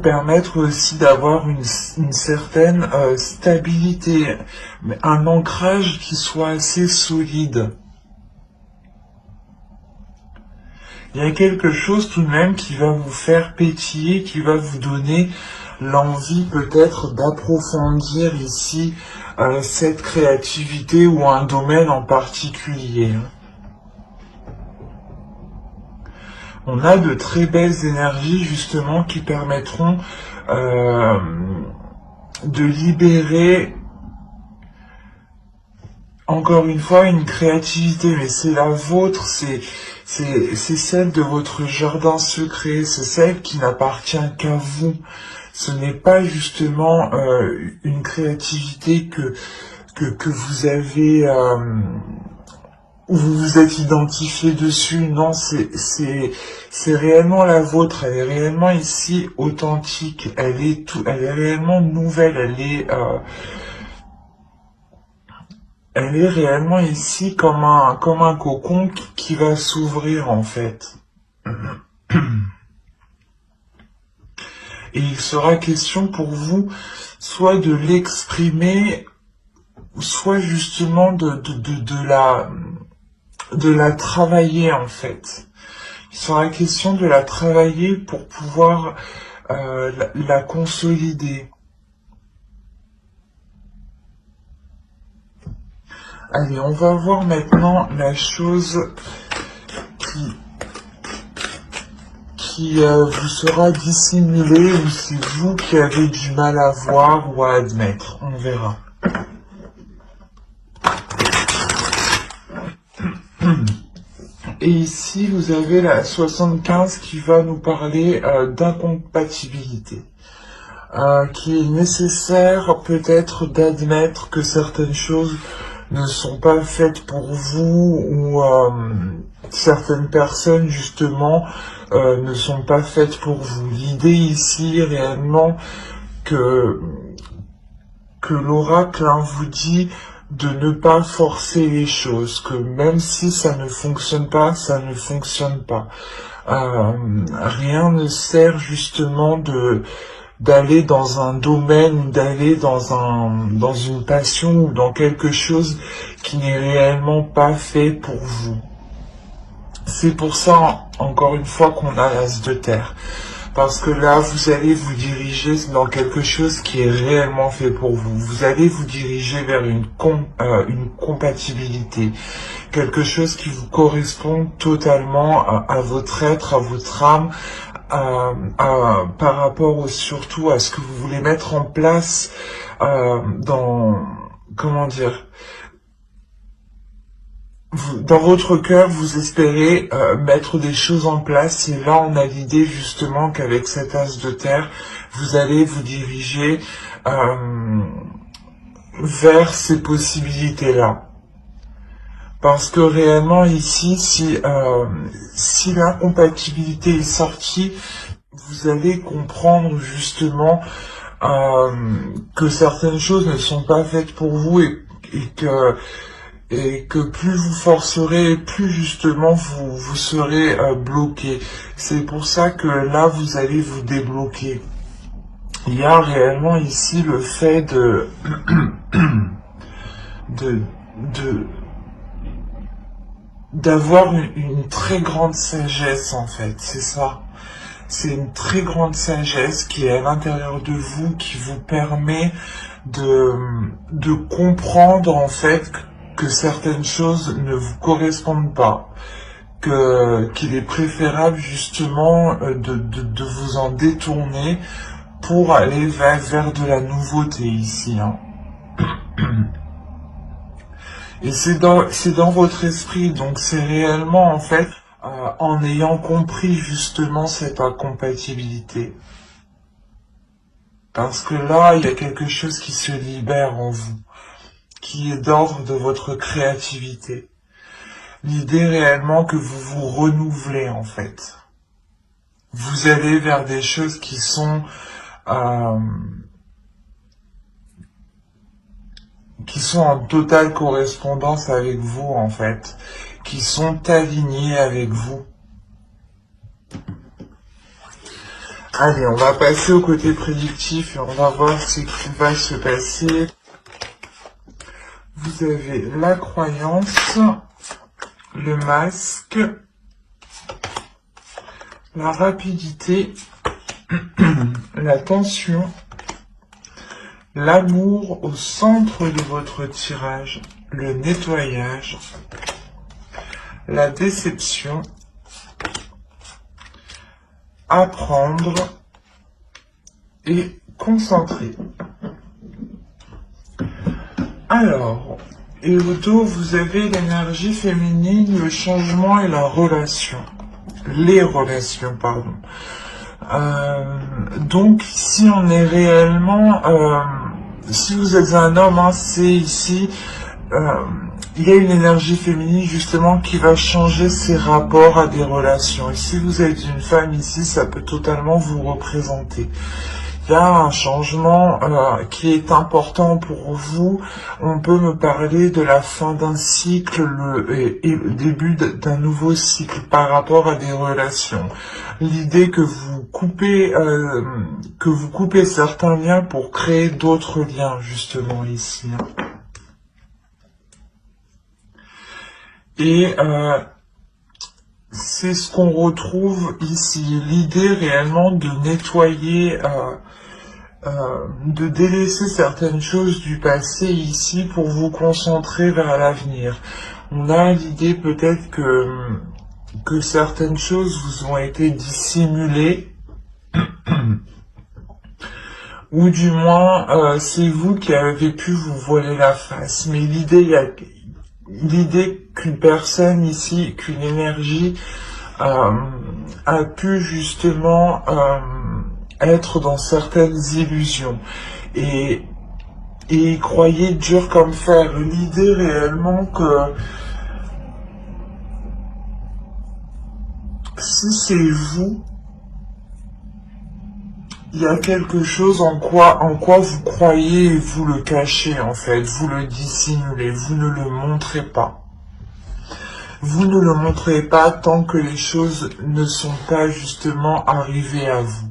permettre aussi d'avoir une certaine stabilité, un ancrage qui soit assez solide. Il y a quelque chose tout de même qui va vous faire pétiller, qui va vous donner l'envie peut-être d'approfondir ici cette créativité ou un domaine en particulier. On a de très belles énergies justement qui permettront de libérer encore une fois une créativité, mais c'est la vôtre, c'est celle de votre jardin secret, c'est celle qui n'appartient qu'à vous. Ce n'est pas justement une créativité que vous avez où vous vous êtes identifié dessus. Non, c'est réellement la vôtre. Elle est réellement ici authentique. Elle est réellement nouvelle. Elle est réellement ici comme un cocon qui va s'ouvrir en fait. Et il sera question pour vous soit de l'exprimer, soit justement de la travailler en fait. Il sera question de la travailler pour pouvoir la consolider. Allez, on va voir maintenant la chose qui vous sera dissimulée ou c'est vous qui avez du mal à voir ou à admettre. On verra. Et ici, vous avez la 75 qui va nous parler d'incompatibilité. Qui est nécessaire peut-être d'admettre que certaines choses ne sont pas faites pour vous ou certaines personnes justement ne sont pas faites pour vous. L'idée ici réellement que l'oracle vous dit de ne pas forcer les choses, que même si ça ne fonctionne pas, ça ne fonctionne pas. Rien ne sert justement d'aller dans un domaine, d'aller dans une passion ou dans quelque chose qui n'est réellement pas fait pour vous. C'est pour ça, encore une fois, qu'on a l'as de terre. Parce que là, vous allez vous diriger dans quelque chose qui est réellement fait pour vous. Vous allez vous diriger vers une compatibilité. Quelque chose qui vous correspond totalement à votre être, à votre âme, par rapport surtout à ce que vous voulez mettre en place dans votre cœur, vous espérez mettre des choses en place et là on a l'idée justement qu'avec cet as de terre, vous allez vous diriger vers ces possibilités-là. Parce que réellement ici, si l'incompatibilité est sortie, vous allez comprendre justement que certaines choses ne sont pas faites pour vous et que plus vous forcerez, plus justement vous serez bloqué. C'est pour ça que là vous allez vous débloquer. Il y a réellement ici le fait d'avoir une très grande sagesse en fait, c'est ça. C'est une très grande sagesse qui est à l'intérieur de vous, qui vous permet de comprendre en fait que certaines choses ne vous correspondent pas, qu'il est préférable justement de vous en détourner pour aller vers de la nouveauté ici. Et c'est dans votre esprit, donc c'est réellement en fait en ayant compris justement cette incompatibilité. Parce que là, il y a quelque chose qui se libère en vous, qui est d'ordre de votre créativité. L'idée réellement que vous vous renouvelez en fait. Vous allez vers des choses qui sont en totale correspondance avec vous en fait, qui sont alignés avec vous. Allez, on va passer au côté prédictif et on va voir ce qui va se passer. Vous avez la croyance, le masque, la rapidité, la tension, l'amour au centre de votre tirage, le nettoyage, la déception, apprendre et concentrer. Alors, et au dos, vous avez l'énergie féminine, le changement et la relation. Les relations, pardon. Donc, ici, on est réellement... si vous êtes un homme, hein, c'est ici... il y a une énergie féminine justement qui va changer ses rapports à des relations. Et si vous êtes une femme ici, ça peut totalement vous représenter. Il y a un changement qui est important pour vous. On peut me parler de la fin d'un cycle et le début d'un nouveau cycle par rapport à des relations. L'idée que vous coupez certains liens pour créer d'autres liens justement ici. Et c'est ce qu'on retrouve ici, l'idée réellement de nettoyer, de délaisser certaines choses du passé ici pour vous concentrer vers l'avenir. On a l'idée peut-être que certaines choses vous ont été dissimulées, ou du moins c'est vous qui avez pu vous voiler la face. Mais l'idée qu'une personne ici, qu'une énergie a pu justement être dans certaines illusions et y croyait dur comme fer. L'idée réellement que si c'est vous, il y a quelque chose en quoi vous croyez et vous le cachez en fait, vous le dissimulez, vous ne le montrez pas. Vous ne le montrez pas tant que les choses ne sont pas justement arrivées à vous.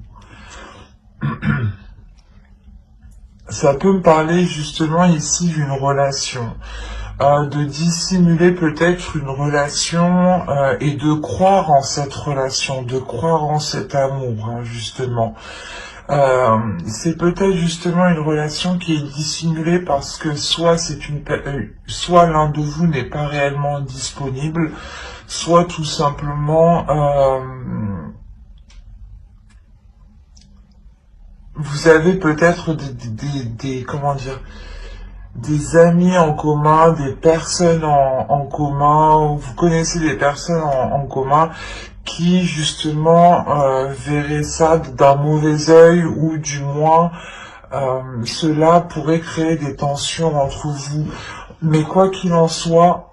Ça peut me parler justement ici d'une relation, de dissimuler peut-être une relation et de croire en cette relation, de croire en cet amour, hein, justement. C'est peut-être justement une relation qui est dissimulée parce que soit l'un de vous n'est pas réellement disponible, soit tout simplement vous avez peut-être des amis en commun, des personnes en commun, vous connaissez des personnes en commun qui justement verraient ça d'un mauvais œil, ou du moins cela pourrait créer des tensions entre vous. Mais quoi qu'il en soit,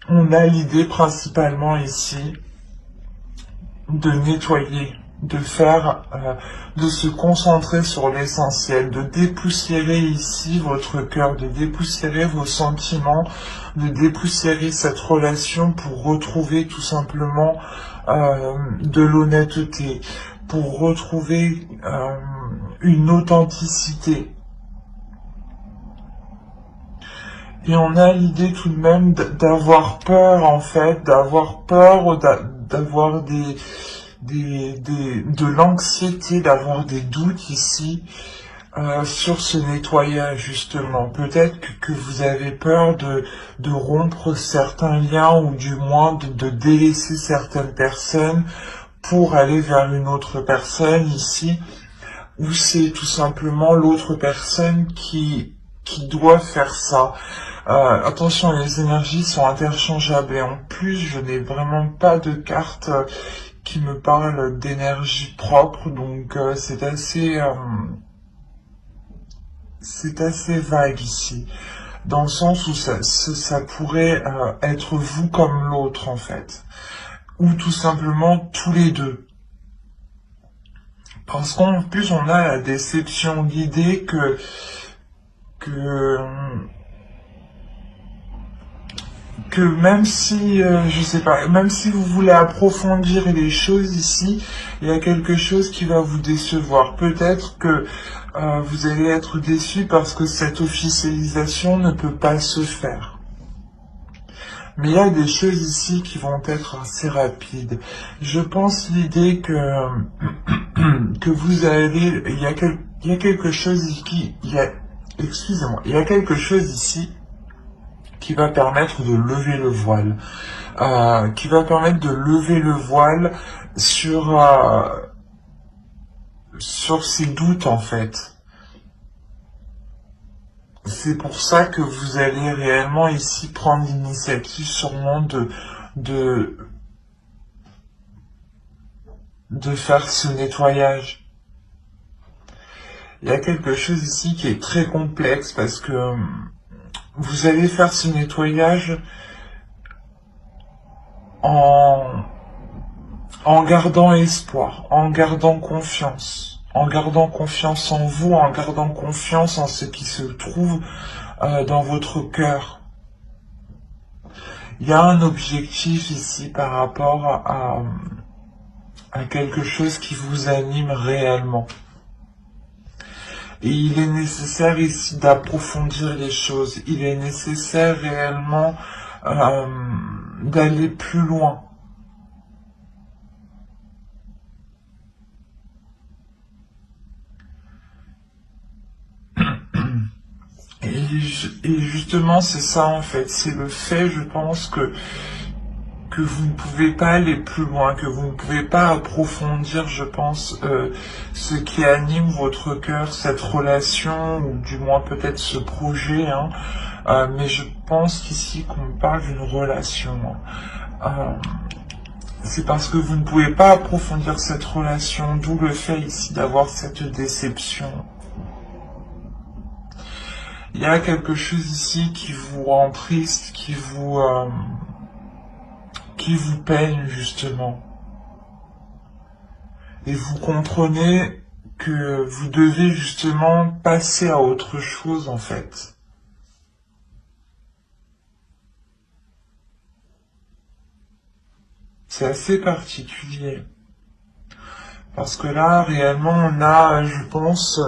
on a l'idée principalement ici de nettoyer, de se concentrer sur l'essentiel, de dépoussiérer ici votre cœur, de dépoussiérer vos sentiments, de dépoussiérer cette relation pour retrouver tout simplement de l'honnêteté, pour retrouver une authenticité. Et on a l'idée tout de même d'avoir peur en fait, d'avoir peur, d'avoir de l'anxiété, d'avoir des doutes ici sur ce nettoyage justement. Peut-être que vous avez peur de rompre certains liens, ou du moins de délaisser certaines personnes pour aller vers une autre personne ici, ou c'est tout simplement l'autre personne qui doit faire ça. Attention, les énergies sont interchangeables et en plus je n'ai vraiment pas de carte qui me parle d'énergie propre, donc c'est assez vague ici, dans le sens où ça pourrait être vous comme l'autre en fait, ou tout simplement tous les deux. Parce qu'en plus on a la déception, l'idée que que même si, je sais pas, même si vous voulez approfondir les choses ici, il y a quelque chose qui va vous décevoir. Peut-être que vous allez être déçu parce que cette officialisation ne peut pas se faire. Mais il y a des choses ici qui vont être assez rapides. Je pense l'idée que que vous allez, il y a quelque chose ici, excusez-moi, il y a quelque chose ici qui va permettre de lever le voile, qui va permettre de lever le voile sur sur ces doutes en fait. C'est pour ça que vous allez réellement ici prendre l'initiative sûrement de de faire ce nettoyage. Il y a quelque chose ici qui est très complexe parce que vous allez faire ce nettoyage en en gardant espoir, en gardant confiance, en gardant confiance en vous, en gardant confiance en ce qui se trouve dans votre cœur. Il y a un objectif ici par rapport à quelque chose qui vous anime réellement. Et il est nécessaire ici d'approfondir les choses. Il est nécessaire réellement d'aller plus loin. Et justement, c'est ça en fait. C'est le fait, je pense, que vous ne pouvez pas aller plus loin, que vous ne pouvez pas approfondir, je pense, ce qui anime votre cœur, cette relation, ou du moins peut-être ce projet, hein. Mais je pense qu'ici qu'on parle d'une relation, hein. C'est parce que vous ne pouvez pas approfondir cette relation, d'où le fait ici d'avoir cette déception. Il y a quelque chose ici qui vous rend triste, qui vous peine justement. Et vous comprenez que vous devez justement passer à autre chose en fait. C'est assez particulier. Parce que là, réellement, on a, je pense,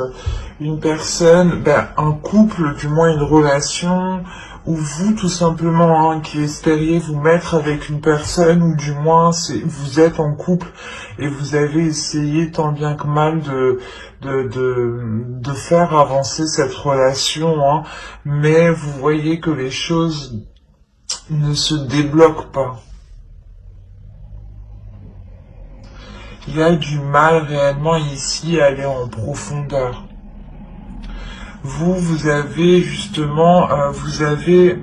une personne, un couple, du moins une relation, ou vous, tout simplement, hein, qui espériez vous mettre avec une personne, ou du moins, vous êtes en couple, et vous avez essayé tant bien que mal de faire avancer cette relation, hein, mais vous voyez que les choses ne se débloquent pas. Il y a du mal réellement ici à aller en profondeur. Vous avez justement, vous avez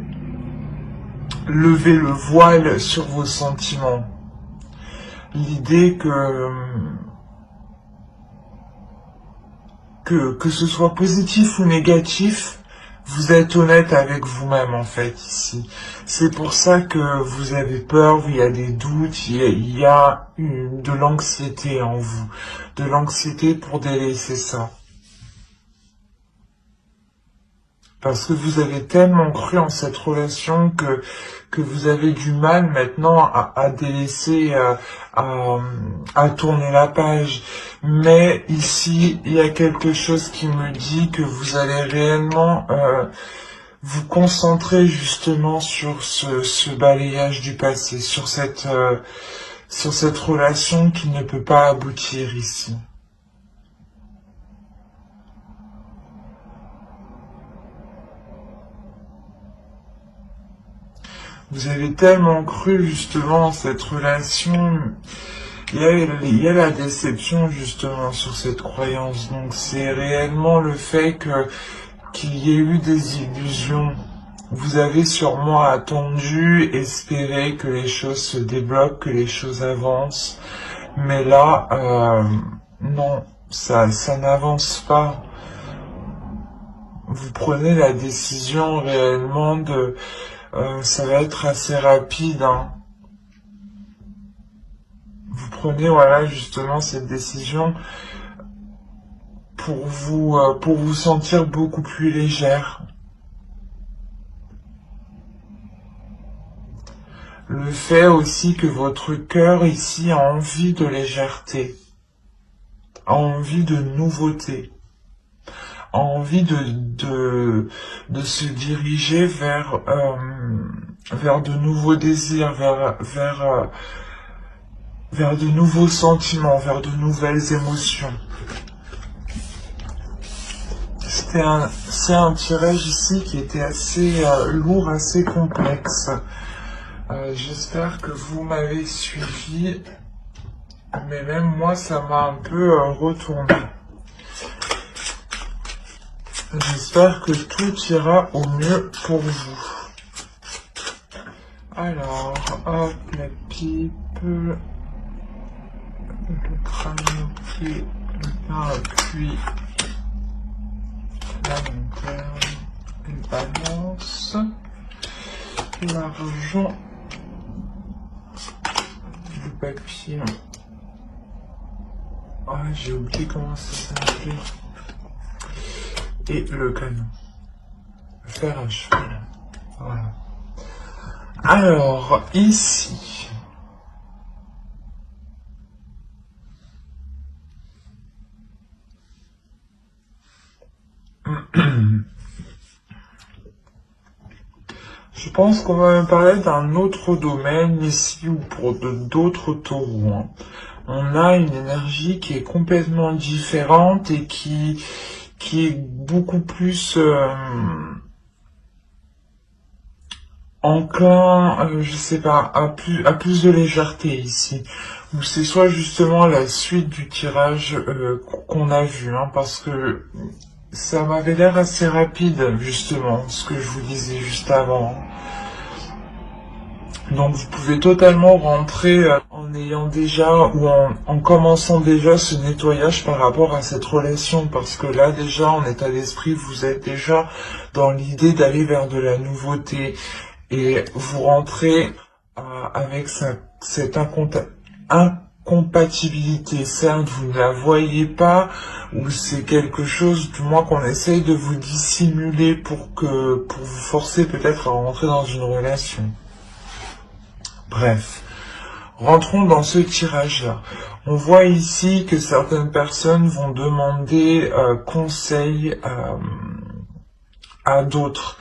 levé le voile sur vos sentiments. L'idée que ce soit positif ou négatif, vous êtes honnête avec vous-même en fait ici. C'est pour ça que vous avez peur, il y a des doutes, il y a de l'anxiété en vous. De l'anxiété pour délaisser ça. Parce que vous avez tellement cru en cette relation que vous avez du mal maintenant à délaisser, à tourner la page. Mais ici, il y a quelque chose qui me dit que vous allez réellement vous concentrer justement sur ce balayage du passé, sur cette relation qui ne peut pas aboutir ici. Vous avez tellement cru justement en cette relation. Il y a la déception justement sur cette croyance. Donc c'est réellement le fait qu'il y ait eu des illusions. Vous avez sûrement attendu, espéré que les choses se débloquent, que les choses avancent. Mais là, non, ça n'avance pas. Vous prenez la décision réellement ça va être assez rapide, hein. Vous prenez, voilà, justement cette décision pour vous sentir beaucoup plus légère. fait aussi que votre cœur ici a envie de légèreté, a envie de nouveauté, a envie de se diriger vers de nouveaux désirs, vers de nouveaux sentiments, vers de nouvelles émotions. C'est un tirage ici qui était assez lourd, assez complexe. J'espère que vous m'avez suivi, mais même moi ça m'a un peu retourné. J'espère que tout ira au mieux pour vous. Alors, hop, la pipe, le crâne-pied, le parapluie, la lanterne, les balances, l'argent, le papier. Ah, j'ai oublié comment ça s'appelait. Et le canon. Le fer à cheval. Voilà. Alors, ici. Je pense qu'on va me parler d'un autre domaine ici ou pour d'autres taureaux. Hein. On a une énergie qui est complètement différente et qui est beaucoup plus enclin, je sais pas, à plus de légèreté ici. Ou c'est soit justement la suite du tirage qu'on a vu, hein, parce que ça m'avait l'air assez rapide, justement, ce que je vous disais juste avant. Donc vous pouvez totalement rentrer en ayant déjà ou en commençant déjà ce nettoyage par rapport à cette relation, parce que là déjà en état d'esprit vous êtes déjà dans l'idée d'aller vers de la nouveauté et vous rentrez avec cette incompatibilité. Certes vous ne la voyez pas ou c'est quelque chose du moins qu'on essaye de vous dissimuler pour vous forcer peut-être à rentrer dans une relation. Bref, rentrons dans ce tirage-là. On voit ici que certaines personnes vont demander conseil à d'autres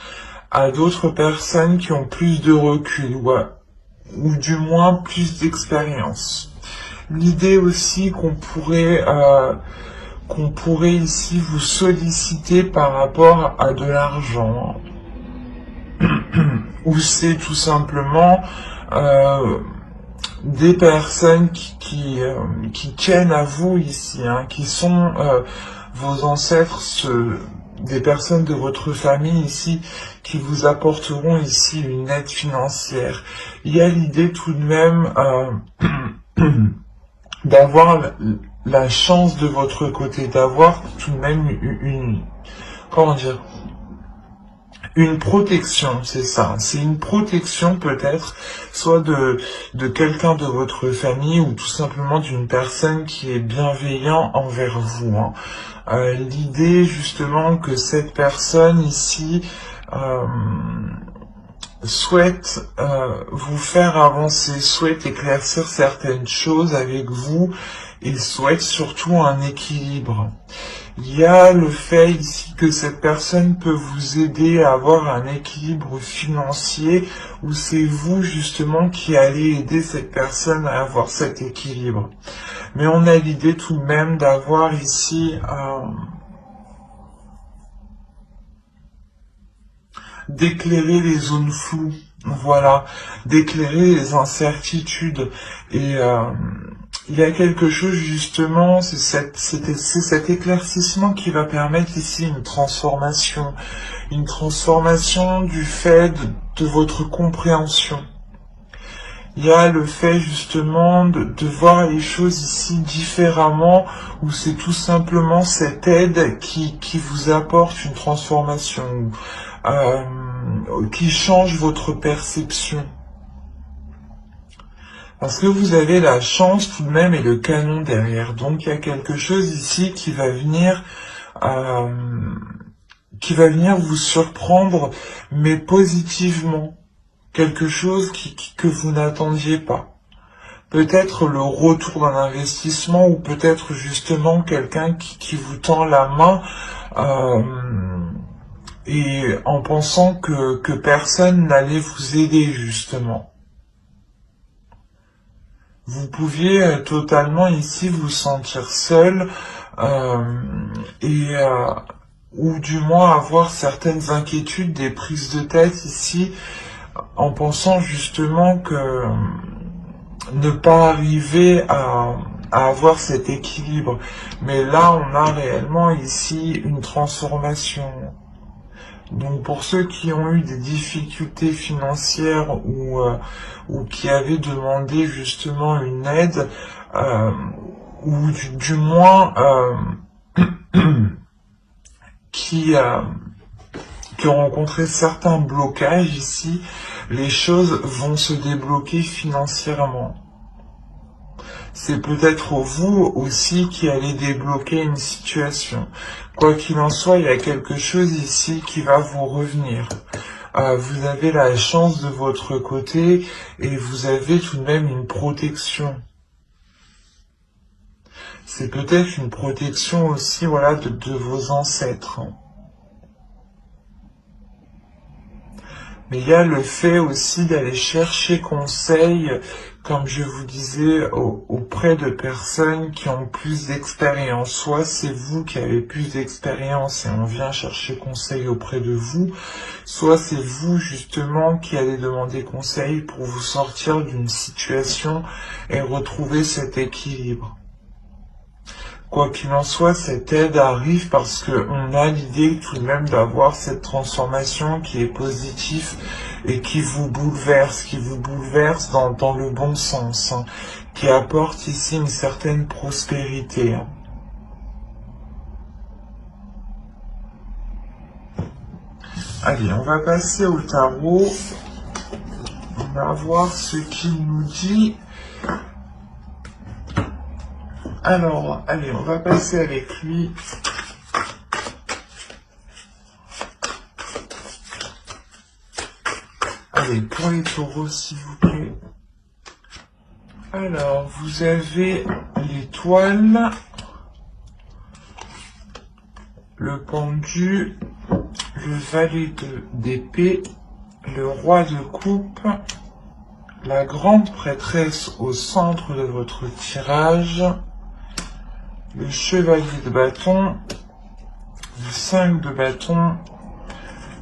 personnes qui ont plus de recul ou du moins plus d'expérience. L'idée aussi qu'on pourrait ici vous solliciter par rapport à de l'argent, ou c'est tout simplement des personnes qui tiennent à vous ici, hein, qui sont vos ancêtres, des personnes de votre famille ici, qui vous apporteront ici une aide financière. Il y a l'idée tout de même d'avoir la chance de votre côté, d'avoir tout de même une protection, c'est ça. C'est une protection peut-être, soit de quelqu'un de votre famille ou tout simplement d'une personne qui est bienveillant envers vous. Hein. L'idée justement que cette personne ici souhaite vous faire avancer, souhaite éclaircir certaines choses avec vous et souhaite surtout un équilibre. Il y a le fait ici que cette personne peut vous aider à avoir un équilibre financier ou c'est vous justement qui allez aider cette personne à avoir cet équilibre. Mais on a l'idée tout de même d'avoir ici d'éclairer les zones floues, voilà, d'éclairer les incertitudes et il y a quelque chose justement, c'est cet éclaircissement qui va permettre ici une transformation du fait de votre compréhension. Il y a le fait justement de voir les choses ici différemment, où c'est tout simplement cette aide qui vous apporte une transformation, qui change votre perception. Parce que vous avez la chance tout de même et le canon derrière. Donc il y a quelque chose ici qui va venir vous surprendre, mais positivement. quelque chose que vous n'attendiez pas. Peut-être le retour d'un investissement ou peut-être justement quelqu'un qui vous tend la main et en pensant que personne n'allait vous aider justement. Vous pouviez totalement ici vous sentir seul et ou du moins avoir certaines inquiétudes, des prises de tête ici en pensant justement que ne pas arriver à avoir cet équilibre. Mais là, on a réellement ici une transformation. Donc pour ceux qui ont eu des difficultés financières ou qui avaient demandé justement une aide, ou du moins qui ont rencontré certains blocages ici, les choses vont se débloquer financièrement. C'est peut-être vous aussi qui allez débloquer une situation. Quoi qu'il en soit, il y a quelque chose ici qui va vous revenir. Vous avez la chance de votre côté et vous avez tout de même une protection. C'est peut-être une protection aussi, voilà, de vos ancêtres. Mais il y a le fait aussi d'aller chercher conseil, comme je vous disais, auprès de personnes qui ont plus d'expérience. Soit c'est vous qui avez plus d'expérience et on vient chercher conseil auprès de vous, soit c'est vous justement qui allez demander conseil pour vous sortir d'une situation et retrouver cet équilibre. Quoi qu'il en soit, cette aide arrive parce qu'on a l'idée tout de même d'avoir cette transformation qui est positive et qui vous bouleverse dans le bon sens, hein, qui apporte ici une certaine prospérité. Hein. Allez, on va passer au tarot. On va voir ce qu'il nous dit. Alors, allez, on va passer avec lui. Allez, pour les taureaux, s'il vous plaît. Alors, vous avez l'étoile, le pendu, le valet d'épée, le roi de coupe, la grande prêtresse au centre de votre tirage, le chevalier de bâton, le 5 de bâton,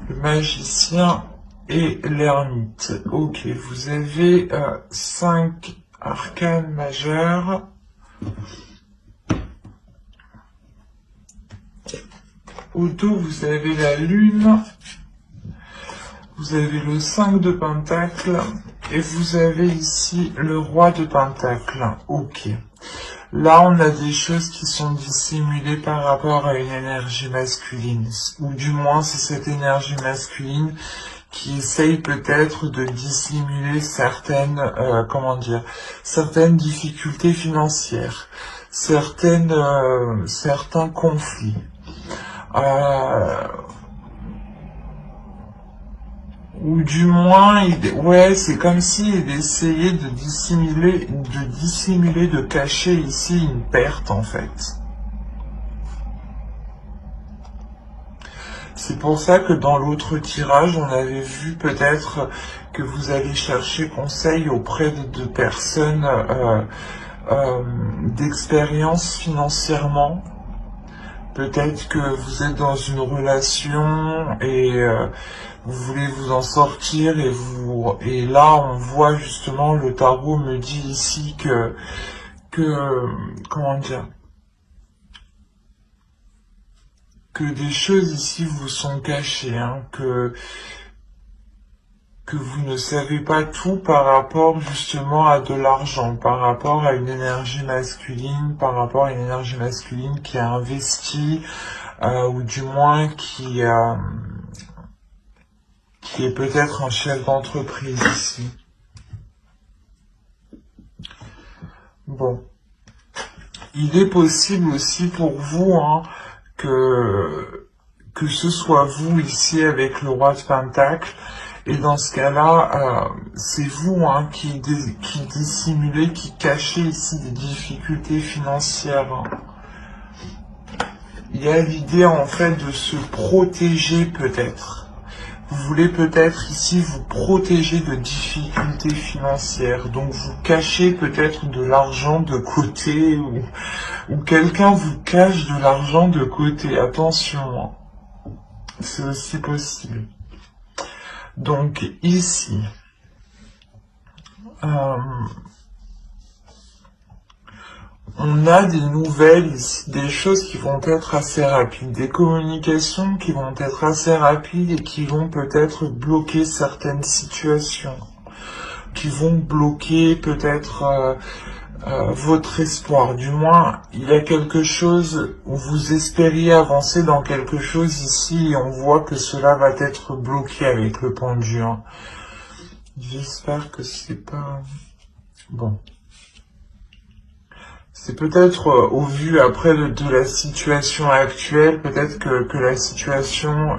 le magicien et l'ermite. Ok, vous avez 5 arcanes majeures. Au dos, vous avez la lune, vous avez le 5 de pentacle et vous avez ici le roi de pentacle. Ok. Là, on a des choses qui sont dissimulées par rapport à une énergie masculine. Ou du moins, c'est cette énergie masculine qui essaye peut-être de dissimuler certaines, certaines difficultés financières, certains conflits. Ou du moins, ouais, c'est comme s'il essayait de dissimuler, de cacher ici une perte en fait. C'est pour ça que dans l'autre tirage, on avait vu peut-être que vous allez chercher conseil auprès de personnes d'expérience financièrement. Peut-être que vous êtes dans une relation et vous voulez vous en sortir et là on voit justement le tarot me dit ici que comment dire, que des choses ici vous sont cachées, hein, que vous ne savez pas tout par rapport justement à de l'argent, par rapport à une énergie masculine, qui a investi, ou du moins qui est peut-être un chef d'entreprise ici. Bon. Il est possible aussi pour vous, hein, que ce soit vous ici avec le roi de Pentacle, Et dans ce cas-là, c'est vous qui dissimulez, qui cachez ici des difficultés financières. Il y a l'idée en fait de se protéger peut-être. Vous voulez peut-être ici vous protéger de difficultés financières. Donc vous cachez peut-être de l'argent de côté ou quelqu'un vous cache de l'argent de côté. Attention, c'est aussi possible. Donc ici, on a des nouvelles ici, des choses qui vont être assez rapides, des communications qui vont être assez rapides et qui vont peut-être bloquer certaines situations, qui vont bloquer peut-être votre espoir. Du moins, il y a quelque chose où vous espériez avancer dans quelque chose ici et on voit que cela va être bloqué avec le pendule. J'espère que c'est pas... Bon. C'est peut-être au vu après de la situation actuelle, peut-être que la situation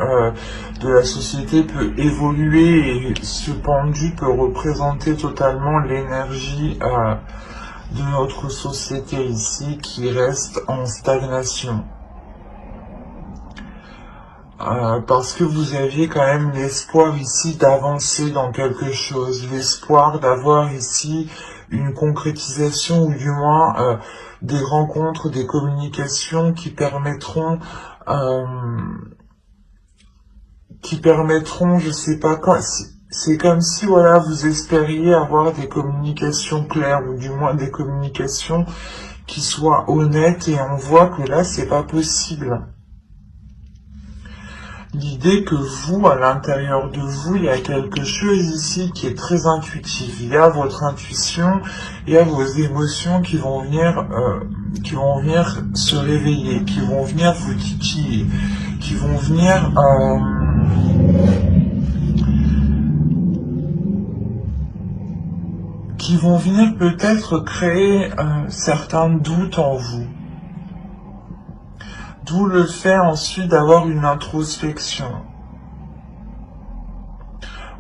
de la société peut évoluer et ce pendu peut représenter totalement l'énergie de notre société ici qui reste en stagnation. Parce que vous aviez quand même l'espoir ici d'avancer dans quelque chose, l'espoir d'avoir ici une concrétisation ou du moins des rencontres, des communications qui permettront, je sais pas quand, c'est comme si voilà vous espériez avoir des communications claires ou du moins des communications qui soient honnêtes et on voit que là c'est pas possible. L'idée que vous, à l'intérieur de vous, il y a quelque chose ici qui est très intuitif. Il y a votre intuition, il y a vos émotions qui vont venir se réveiller, qui vont venir vous titiller, qui vont venir peut-être créer certains doutes en vous. D'où le fait ensuite d'avoir une introspection.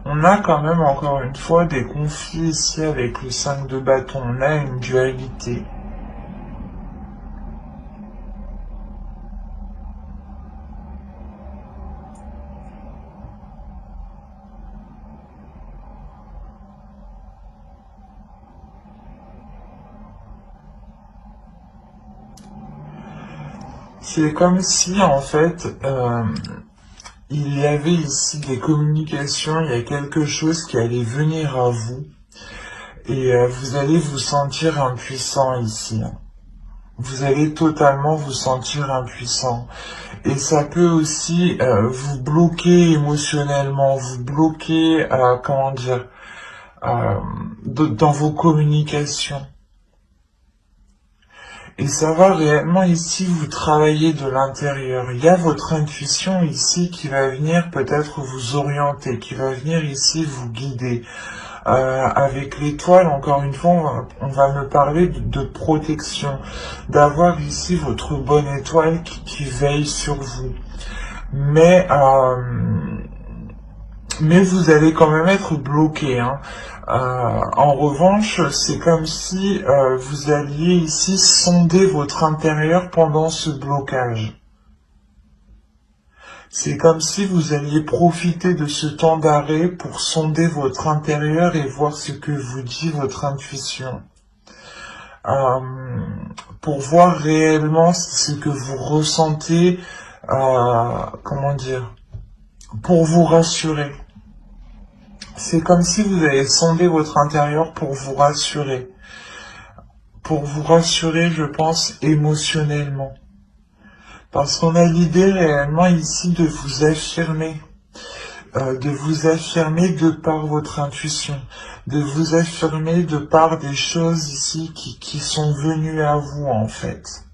On a quand même encore une fois des conflits ici avec le 5 de bâton. On a une dualité. C'est comme si, en fait, il y avait ici des communications, il y a quelque chose qui allait venir à vous, et vous allez vous sentir impuissant ici. Vous allez totalement vous sentir impuissant. Et ça peut aussi vous bloquer émotionnellement, vous bloquer, dans vos communications. Et ça va réellement ici vous travailler de l'intérieur. Il y a votre intuition ici qui va venir peut-être vous orienter, qui va venir ici vous guider. Avec l'étoile, encore une fois, on va me parler de protection, d'avoir ici votre bonne étoile qui veille sur vous. Mais vous allez quand même être bloqué. En revanche, c'est comme si vous alliez ici sonder votre intérieur pendant ce blocage. C'est comme si vous alliez profiter de ce temps d'arrêt pour sonder votre intérieur et voir ce que vous dit votre intuition. Pour voir réellement ce que vous ressentez, pour vous rassurer. C'est comme si vous avez sondé votre intérieur pour vous rassurer. Pour vous rassurer, je pense, émotionnellement. Parce qu'on a l'idée réellement ici de vous affirmer de par votre intuition, de vous affirmer de par des choses ici qui sont venues à vous en fait.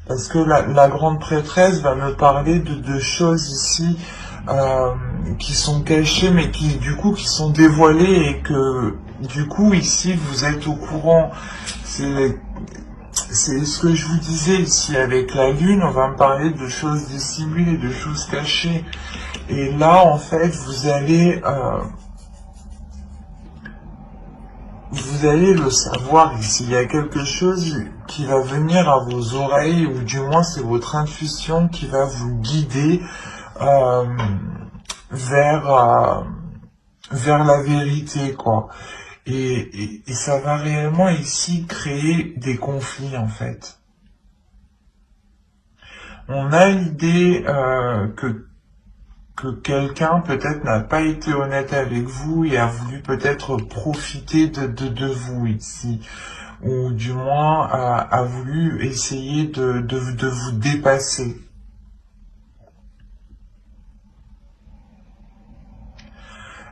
Parce que la grande prêtresse va me parler de choses ici qui sont cachées mais qui sont dévoilées et que du coup ici vous êtes au courant. c'est ce que je vous disais ici avec la lune, on va me parler de choses dissimulées, de choses cachées. Et là, en fait, vous allez le savoir ici. Il y a quelque chose qui va venir à vos oreilles, ou du moins c'est votre intuition qui va vous guider euh, vers vers la vérité, quoi. Et ça va réellement ici créer des conflits, en fait. On a l'idée que quelqu'un peut-être n'a pas été honnête avec vous et a voulu peut-être profiter de vous ici, ou du moins a voulu essayer de vous dépasser.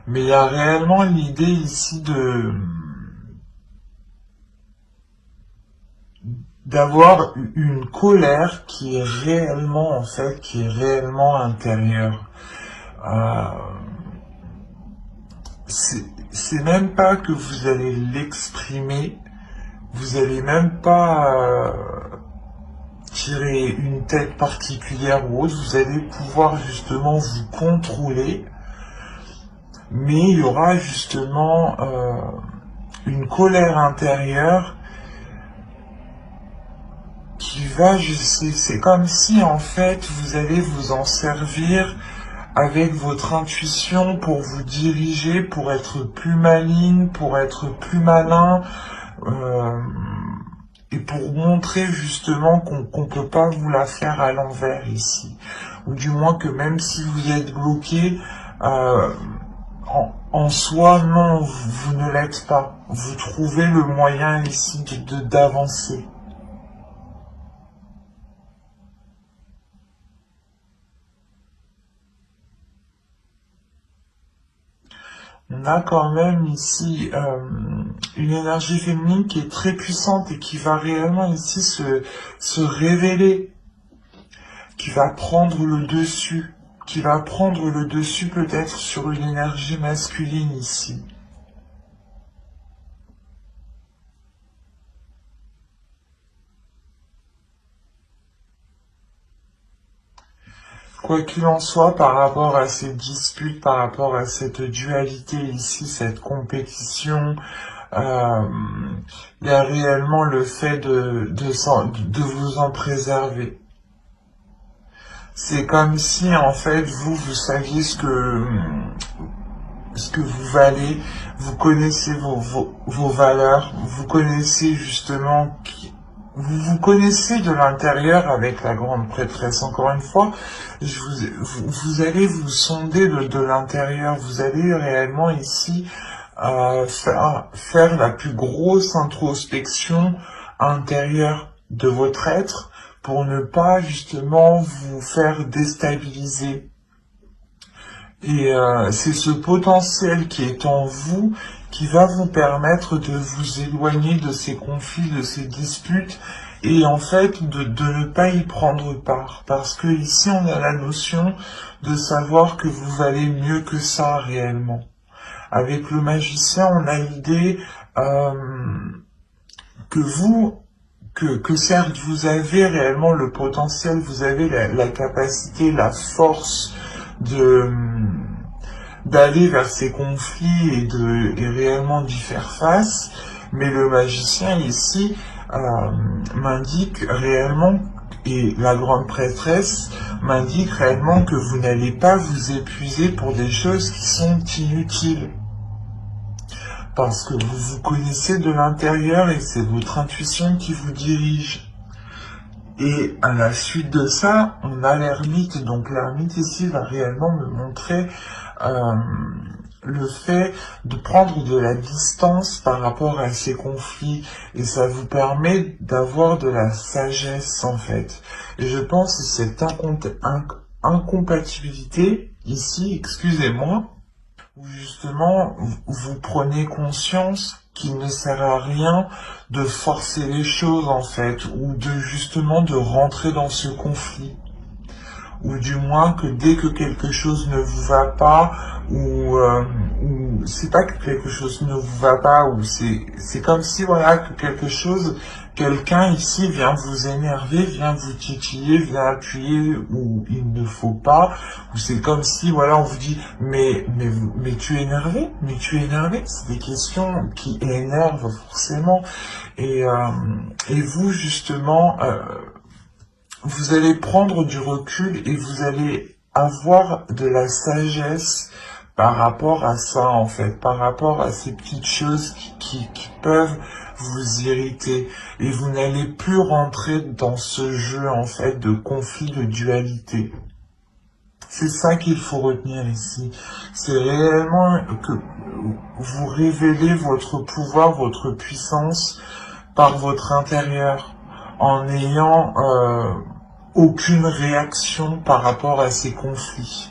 Mais il y a réellement l'idée ici d'avoir une colère qui est réellement, en fait, qui est réellement intérieure. Euh, c'est même pas que vous allez l'exprimer, vous allez même pas tirer une tête particulière ou autre, vous allez pouvoir justement vous contrôler, mais il y aura justement une colère intérieure qui va, c'est comme si en fait vous allez vous en servir avec votre intuition pour vous diriger, pour être plus maligne, pour être plus malin, euh, et pour montrer justement qu'on peut pas vous la faire à l'envers ici. Ou du moins que même si vous êtes bloqué, en soi, non, vous ne l'êtes pas. Vous trouvez le moyen ici d'avancer. On a quand même ici une énergie féminine qui est très puissante et qui va réellement ici se révéler, qui va prendre le dessus, qui va prendre le dessus peut-être sur une énergie masculine ici. Quoi qu'il en soit, par rapport à ces disputes, par rapport à cette dualité ici, cette compétition, euh, il y a réellement le fait de vous en préserver. C'est comme si, en fait, vous saviez ce que vous valez, vous connaissez vos valeurs, vous connaissez justement vous connaissez de l'intérieur avec la grande prêtresse. Encore une fois, vous allez vous sonder de l'intérieur. Vous allez réellement ici faire la plus grosse introspection intérieure de votre être pour ne pas justement vous faire déstabiliser. Et c'est ce potentiel qui est en vous qui va vous permettre de vous éloigner de ces conflits, de ces disputes, et en fait de ne pas y prendre part. Parce que ici on a la notion de savoir que vous valez mieux que ça réellement. Avec le magicien, on a l'idée que que certes vous avez réellement le potentiel, vous avez la capacité, la force d'aller vers ces conflits et réellement d'y faire face, mais le magicien ici m'indique réellement, et la grande prêtresse m'indique réellement que vous n'allez pas vous épuiser pour des choses qui sont inutiles. Parce que vous vous connaissez de l'intérieur et c'est votre intuition qui vous dirige. Et à la suite de ça, on a l'ermite. Donc l'ermite ici va réellement me montrer le fait de prendre de la distance par rapport à ces conflits. Et ça vous permet d'avoir de la sagesse en fait. Et je pense que cette incompatibilité ici, excusez-moi, où justement vous prenez conscience qu'il ne sert à rien de forcer les choses en fait, ou de justement de rentrer dans ce conflit. ou du moins que dès que quelque chose ne vous va pas, ou c'est pas que quelque chose ne vous va pas, ou c'est comme si voilà que quelqu'un ici vient vous énerver, vient vous titiller, vient appuyer où il ne faut pas, ou c'est comme si voilà on vous dit mais tu es énervé, c'est des questions qui énervent forcément, et vous justement vous allez prendre du recul et vous allez avoir de la sagesse par rapport à ça, en fait, par rapport à ces petites choses qui peuvent vous irriter. Et vous n'allez plus rentrer dans ce jeu, en fait, de conflit, de dualité. C'est ça qu'il faut retenir ici. C'est réellement que vous révélez votre pouvoir, votre puissance par votre intérieur, en ayant aucune réaction par rapport à ces conflits.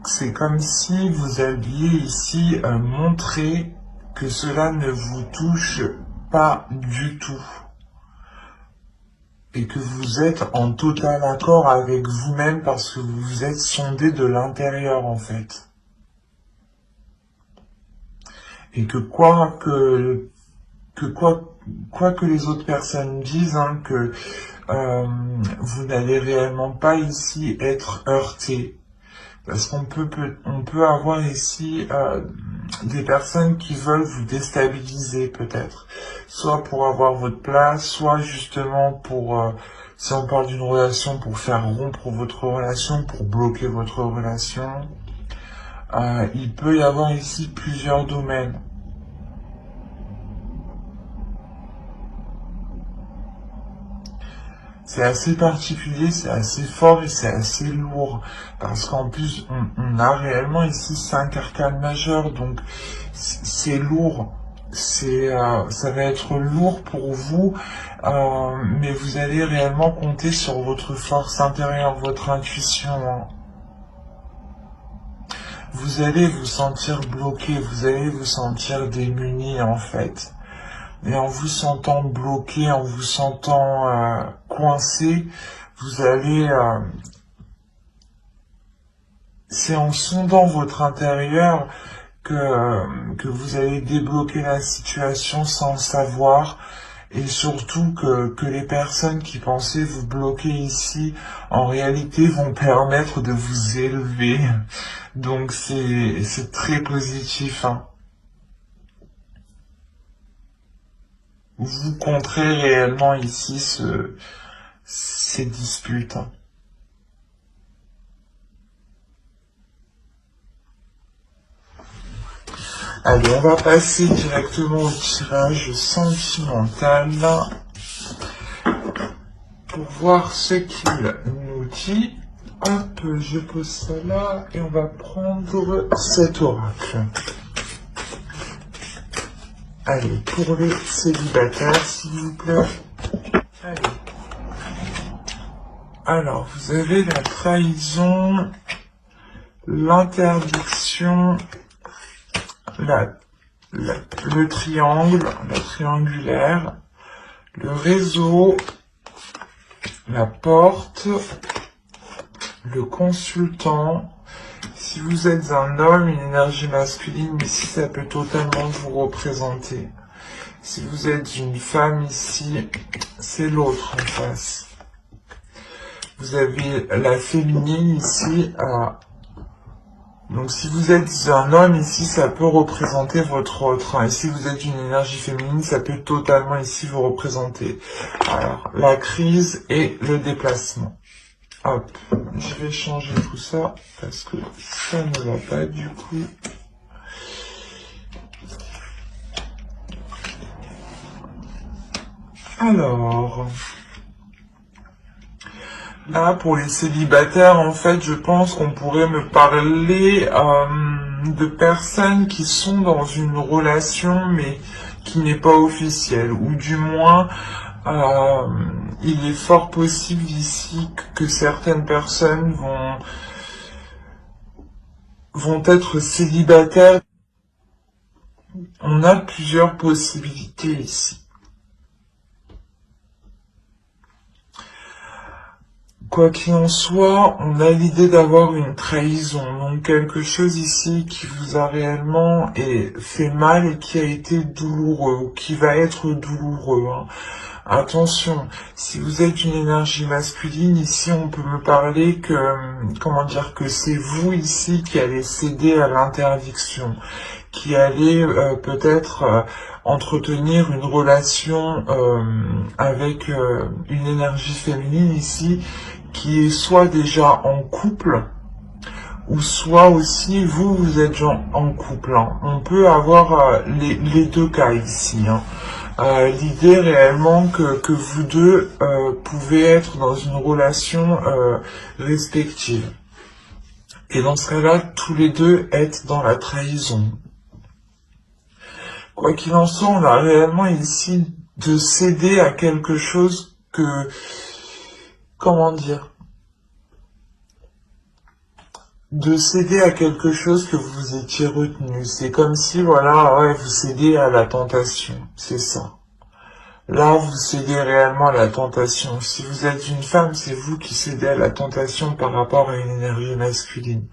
C'est comme si vous alliez ici montrer que cela ne vous touche pas du tout. Et que vous êtes en total accord avec vous-même parce que vous vous êtes sondé de l'intérieur en fait. Et que quoi que les autres personnes disent, hein, que vous n'allez réellement pas ici être heurté. Parce qu'on peut avoir ici des personnes qui veulent vous déstabiliser peut-être. Soit pour avoir votre place, soit justement pour, si on parle d'une relation, pour faire rompre votre relation, pour bloquer votre relation. Il peut y avoir ici plusieurs domaines. C'est assez particulier, c'est assez fort et c'est assez lourd. Parce qu'en plus, on a réellement ici 5 arcanes majeures, donc c'est lourd. Ça va être lourd pour vous, mais vous allez réellement compter sur votre force intérieure, votre intuition, hein. Vous allez vous sentir bloqué, vous allez vous sentir démuni en fait. Et en vous sentant bloqué, en vous sentant coincé, vous allez... c'est en sondant votre intérieur que vous allez débloquer la situation sans le savoir. Et surtout que les personnes qui pensaient vous bloquer ici, en réalité, vont permettre de vous élever. Donc c'est très positif, hein. Vous contrez réellement ici ces disputes, hein. Allez, on va passer directement au tirage sentimental pour voir ce qu'il nous dit. Hop, je pose ça là et on va prendre cet oracle. Allez, pour les célibataires, s'il vous plaît. Allez. Alors, vous avez la trahison, l'interdiction, le triangle, la triangulaire, le réseau, la porte, le consultant. Si vous êtes un homme, une énergie masculine, ici, ça peut totalement vous représenter. Si vous êtes une femme, ici, c'est l'autre en face. Vous avez la féminine, ici. Donc, si vous êtes un homme, ici, ça peut représenter votre autre. Et si vous êtes une énergie féminine, ça peut totalement, ici, vous représenter. Alors, la crise et le déplacement. Hop, je vais changer tout ça parce que ça ne va pas du coup. Alors, là pour les célibataires, en fait, je pense qu'on pourrait me parler de personnes qui sont dans une relation mais qui n'est pas officielle, ou du moins il est fort possible ici que certaines personnes vont être célibataires. On a plusieurs possibilités ici. Quoi qu'il en soit, on a l'idée d'avoir une trahison, donc quelque chose ici qui vous a réellement fait mal et qui a été douloureux, ou qui va être douloureux, hein. Attention, si vous êtes une énergie masculine, ici on peut me parler que, comment dire, que c'est vous ici qui allez céder à l'interdiction, qui allez peut-être entretenir une relation avec une énergie féminine ici, qui est soit déjà en couple, ou soit aussi vous êtes en couple, hein. On peut avoir les deux cas ici, hein. L'idée réellement que vous deux pouvez être dans une relation respective. Et dans ce cas-là, tous les deux êtes dans la trahison. Quoi qu'il en soit, on a réellement ici de céder à quelque chose que, comment dire, de céder à quelque chose que vous étiez retenu. C'est comme si, voilà, ouais, vous cédez à la tentation, c'est ça. Là, vous cédez réellement à la tentation. Si vous êtes une femme, c'est vous qui cédez à la tentation par rapport à une énergie masculine.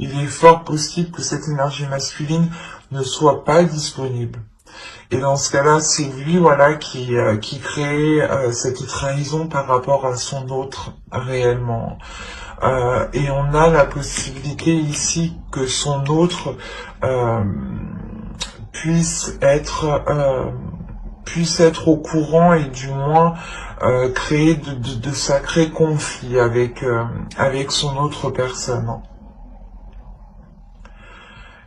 Il est fort possible que cette énergie masculine ne soit pas disponible. Et dans ce cas-là, c'est lui, voilà, qui crée cette trahison par rapport à son autre, réellement. Et on a la possibilité ici que son autre puisse être au courant et du moins créer de sacrés conflits avec son autre personne.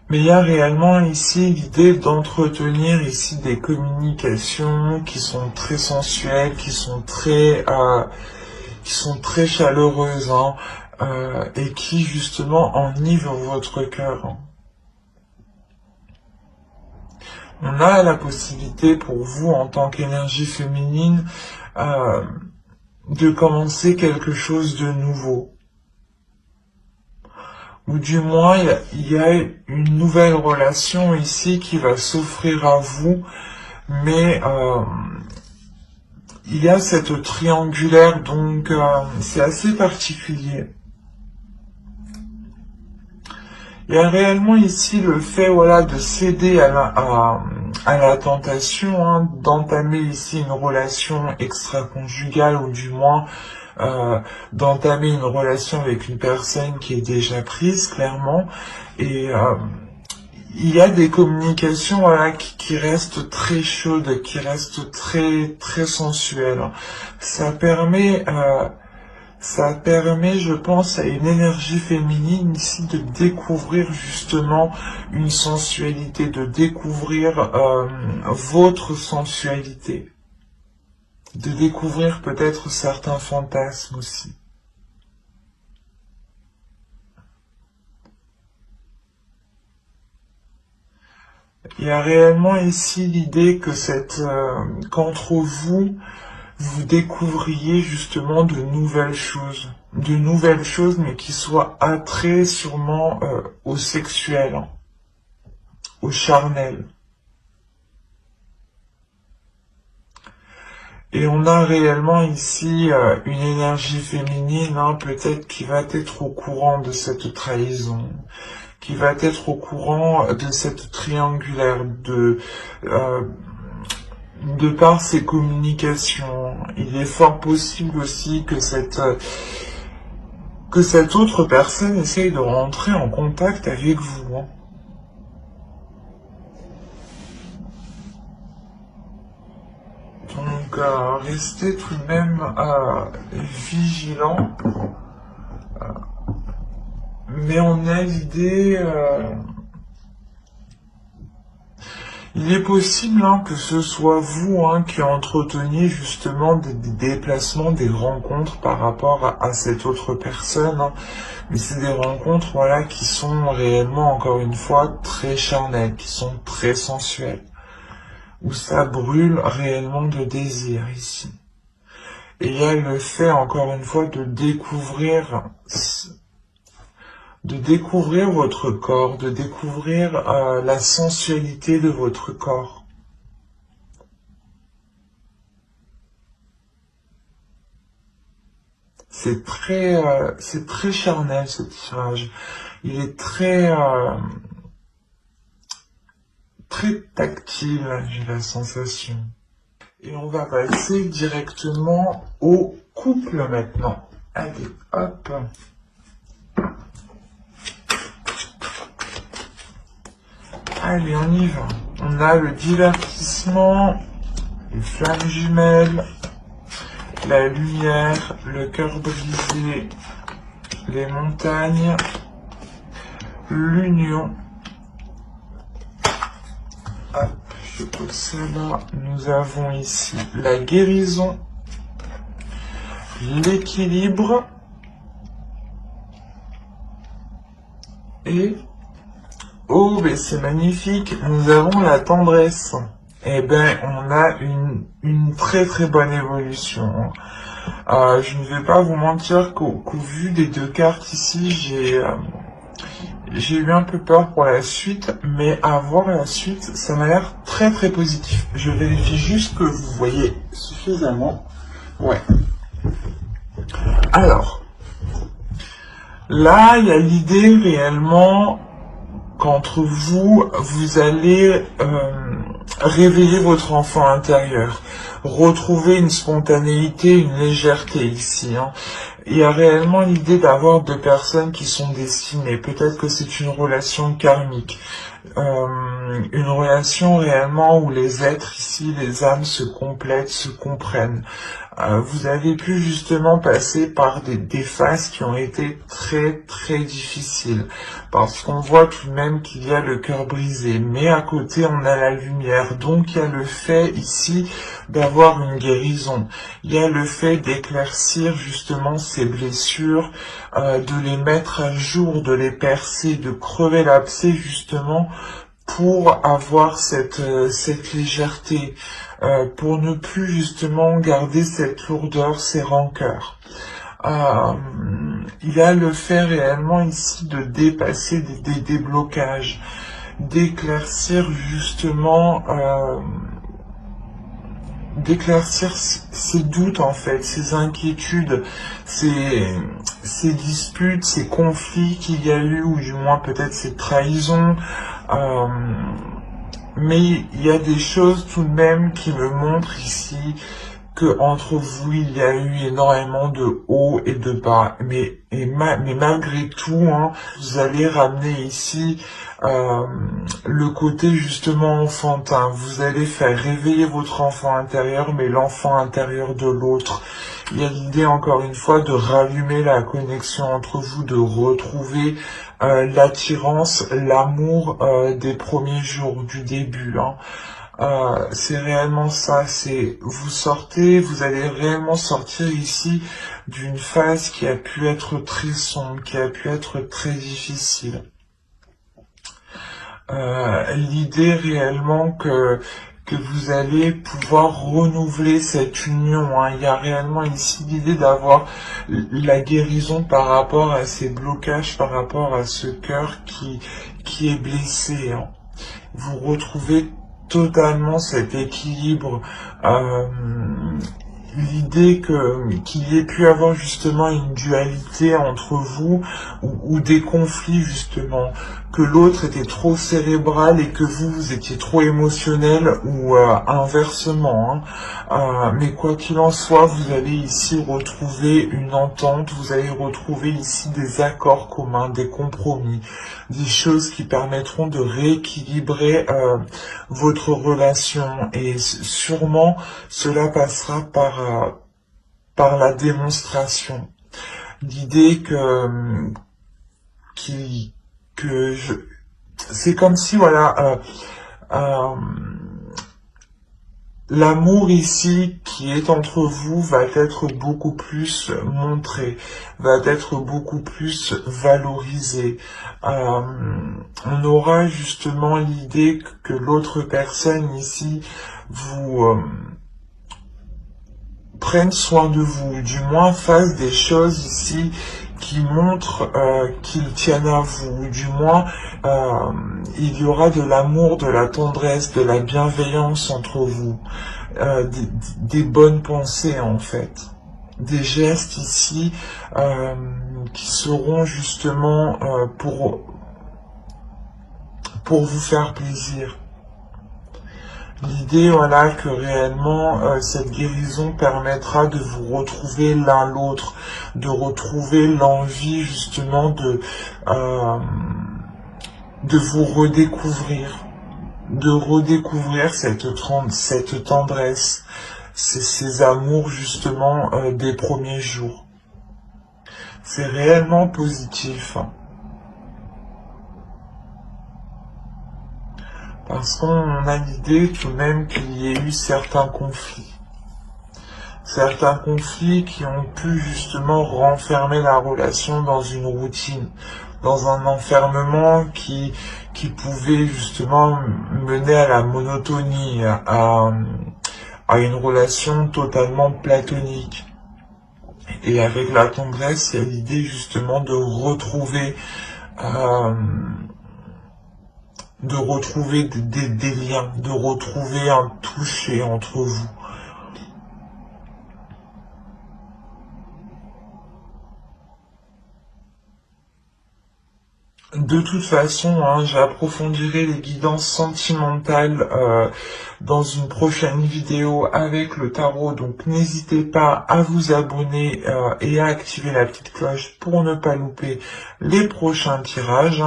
Mais il y a réellement ici l'idée d'entretenir ici des communications qui sont très sensuelles, qui sont très chaleureuses, hein, et qui justement enivrent votre cœur, hein. On a la possibilité pour vous, en tant qu'énergie féminine, de commencer quelque chose de nouveau. Ou du moins, il y a une nouvelle relation ici qui va s'offrir à vous, mais il y a cette triangulaire, donc c'est assez particulier. Il y a réellement ici le fait, voilà, de céder à la tentation, hein, d'entamer ici une relation extra-conjugale, ou du moins d'entamer une relation avec une personne qui est déjà prise, clairement. Et il y a des communications, voilà, qui restent très chaudes, qui restent très sensuelles. Ça permet, je pense, à une énergie féminine ici de découvrir justement une sensualité, de découvrir votre sensualité, de découvrir peut-être certains fantasmes aussi. Il y a réellement ici l'idée que qu'entre vous, vous découvriez justement de nouvelles choses, mais qui soient attrées sûrement au sexuel, hein, au charnel. Et on a réellement ici une énergie féminine, hein, peut-être qui va être au courant de cette trahison, qui va être au courant de cette triangulaire, de par ses communications. Il est fort possible aussi que cette autre personne essaye de rentrer en contact avec vous, hein. Donc, restez tout de même vigilant. Mais on a l'idée... il est possible, hein, que ce soit vous, hein, qui entreteniez justement des déplacements, des rencontres par rapport à cette autre personne, hein. Mais c'est des rencontres, voilà, qui sont réellement, encore une fois, très charnelles, qui sont très sensuelles, où ça brûle réellement de désir ici. Et il y a le fait, encore une fois, de découvrir votre corps, de découvrir la sensualité de votre corps. c'est très charnel ce tirage. Il est très tactile, j'ai la sensation. Et on va passer directement au couple maintenant. Allez, hop. Allez, on y va. On a le divertissement, les flammes jumelles, la lumière, le cœur brisé, les montagnes, l'union. Hop, je pose ça là. Nous avons ici la guérison, l'équilibre et... oh, mais c'est magnifique, nous avons la tendresse. Eh ben, on a une très très bonne évolution. Je ne vais pas vous mentir qu'au vu des deux cartes ici, j'ai eu un peu peur pour la suite, mais à voir la suite, ça m'a l'air très très positif. Je vérifie juste que vous voyez suffisamment. Ouais. Alors, là, il y a l'idée réellement qu'entre vous, vous allez réveiller votre enfant intérieur, retrouver une spontanéité, une légèreté ici. Il y a réellement l'idée d'avoir deux personnes qui sont destinées. Peut-être que c'est une relation karmique. Une relation réellement où les êtres ici, les âmes se complètent, se comprennent. Vous avez pu justement passer par des phases qui ont été très très difficiles, parce qu'on voit tout de même qu'il y a le cœur brisé, mais à côté on a la lumière, donc il y a le fait ici d'avoir une guérison, il y a le fait d'éclaircir justement ces blessures, de les mettre à jour, de les percer, de crever l'abcès justement pour avoir cette légèreté, pour ne plus justement garder cette lourdeur, ces rancœurs. Il y a le fait réellement ici de dépasser des blocages, d'éclaircir justement, d'éclaircir ces doutes en fait, ces inquiétudes, ces disputes, ces conflits qu'il y a eu, ou du moins peut-être ces trahisons. Mais il y a des choses tout de même qui me montrent ici que entre vous il y a eu énormément de hauts et de bas, mais malgré tout, vous allez ramener ici le côté justement enfantin. Vous allez faire réveiller votre enfant intérieur, mais l'enfant intérieur de l'autre. Il y a l'idée encore une fois de rallumer la connexion entre vous, de retrouver l'attirance, l'amour des premiers jours, du début. C'est réellement ça, c'est vous allez réellement sortir ici d'une phase qui a pu être très sombre, qui a pu être très difficile. L'idée réellement que vous allez pouvoir renouveler cette union. Il y a réellement ici l'idée d'avoir la guérison par rapport à ces blocages, par rapport à ce cœur qui est blessé. Vous retrouvez totalement cet équilibre. L'idée qu'il y ait pu avoir justement une dualité entre vous ou des conflits justement, que l'autre était trop cérébral et que vous étiez trop émotionnel ou inversement. Mais quoi qu'il en soit, vous allez ici retrouver une entente, vous allez retrouver ici des accords communs, des compromis, des choses qui permettront de rééquilibrer votre relation, et sûrement cela passera par la démonstration. L'idée c'est comme si voilà l'amour ici qui est entre vous va être beaucoup plus montré, va être beaucoup plus valorisé. On aura justement l'idée que l'autre personne ici vous prenne soin de vous, du moins fasse des choses ici qui montrent qu'ils tiennent à vous, du moins il y aura de l'amour, de la tendresse, de la bienveillance entre vous, des bonnes pensées en fait. des gestes ici qui seront justement pour vous faire plaisir. L'idée, voilà, que réellement cette guérison permettra de vous retrouver l'un l'autre, de retrouver l'envie justement de vous redécouvrir, cette tendresse, ces amours justement des premiers jours. C'est réellement positif. Parce qu'on a l'idée tout de même qu'il y ait eu certains conflits. Certains conflits qui ont pu justement renfermer la relation dans une routine, dans un enfermement qui pouvait justement mener à la monotonie, à une relation totalement platonique. Et avec la tendresse, il y a l'idée justement de retrouver des liens, de retrouver un toucher entre vous. De toute façon, j'approfondirai les guidances sentimentales dans une prochaine vidéo avec le tarot. Donc n'hésitez pas à vous abonner et à activer la petite cloche pour ne pas louper les prochains tirages.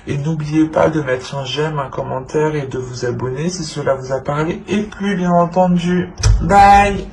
Et n'oubliez pas de mettre un j'aime, un commentaire et de vous abonner si cela vous a parlé. Et puis bien entendu, bye!